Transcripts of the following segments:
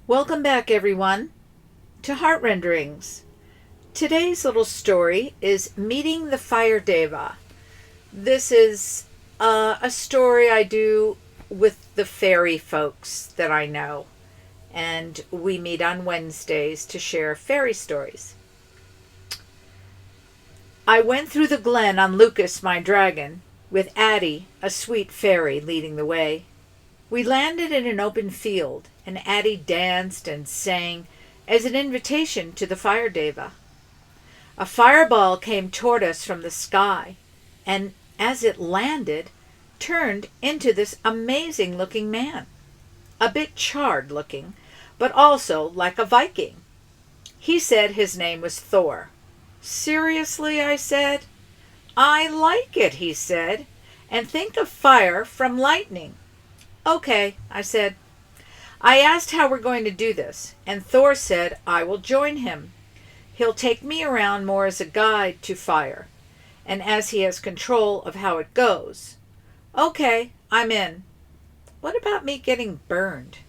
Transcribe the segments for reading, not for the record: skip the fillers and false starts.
Welcome back, everyone, to Heart Renderings. Today's little story is Meeting the Fire Deva. This is a story I do with the fairy folks that I know, and we meet on Wednesdays to share fairy stories. I went through the glen on Lucas, my dragon, with Addie, a sweet fairy, leading the way. We landed in an open field, and Addie danced and sang as an invitation to the Fire Deva. A fireball came toward us from the sky, and as it landed, turned into this amazing-looking man. A bit charred-looking, but also like a Viking. He said his name was Thor. "Seriously?" I said. "I like it," he said, "and think of fire from lightning." "Okay," I said. I asked how we're going to do this, and Thor said I will join him. He'll take me around more as a guide to fire, and as he has control of how it goes. Okay, I'm in. What about me getting burned?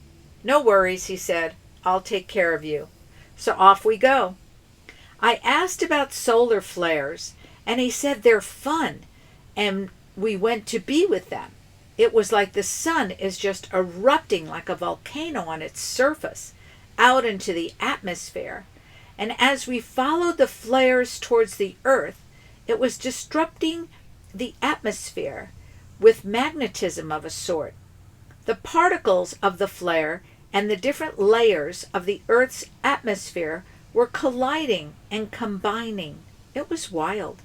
No worries, he said. I'll take care of you. So off we go. I asked about solar flares, and he said they're fun, and we went to be with them. It was like the sun is just erupting like a volcano on its surface, out into the atmosphere. And as we followed the flares towards the earth, it was disrupting the atmosphere with magnetism of a sort. The particles of the flare and the different layers of the earth's atmosphere were colliding and combining. It was wild.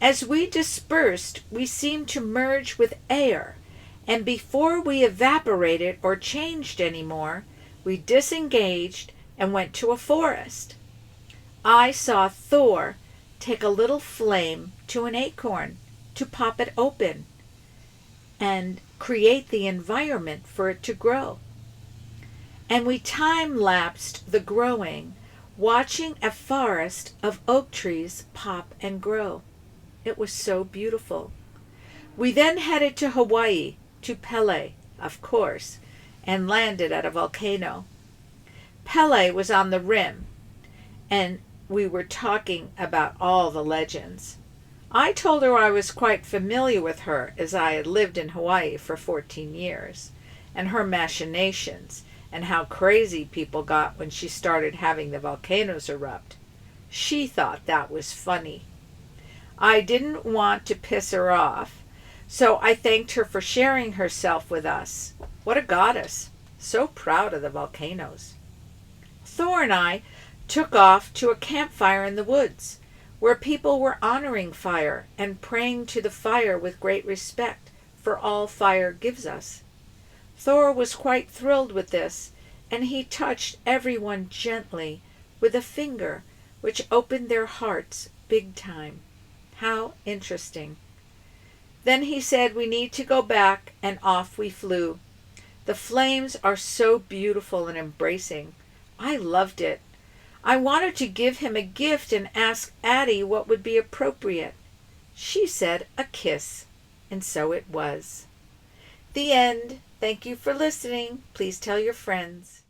As we dispersed, we seemed to merge with air, and before we evaporated or changed any more, we disengaged and went to a forest. I saw Thor take a little flame to an acorn to pop it open and create the environment for it to grow. And we time-lapsed the growing, watching a forest of oak trees pop and grow. It was so beautiful. We then headed to Hawaii, to Pele, of course, and landed at a volcano. Pele was on the rim, and we were talking about all the legends. I told her I was quite familiar with her, as I had lived in Hawaii for 14 years, and her machinations, and how crazy people got when she started having the volcanoes erupt. She thought that was funny. I didn't want to piss her off, so I thanked her for sharing herself with us. What a goddess! So proud of the volcanoes. Thor and I took off to a campfire in the woods, where people were honoring fire and praying to the fire with great respect for all fire gives us. Thor was quite thrilled with this, and he touched everyone gently with a finger, which opened their hearts big time. How interesting. Then he said we need to go back, and off we flew. The flames are so beautiful and embracing. I loved it. I wanted to give him a gift and ask Addie what would be appropriate. She said a kiss, and so it was. The end. Thank you for listening. Please tell your friends.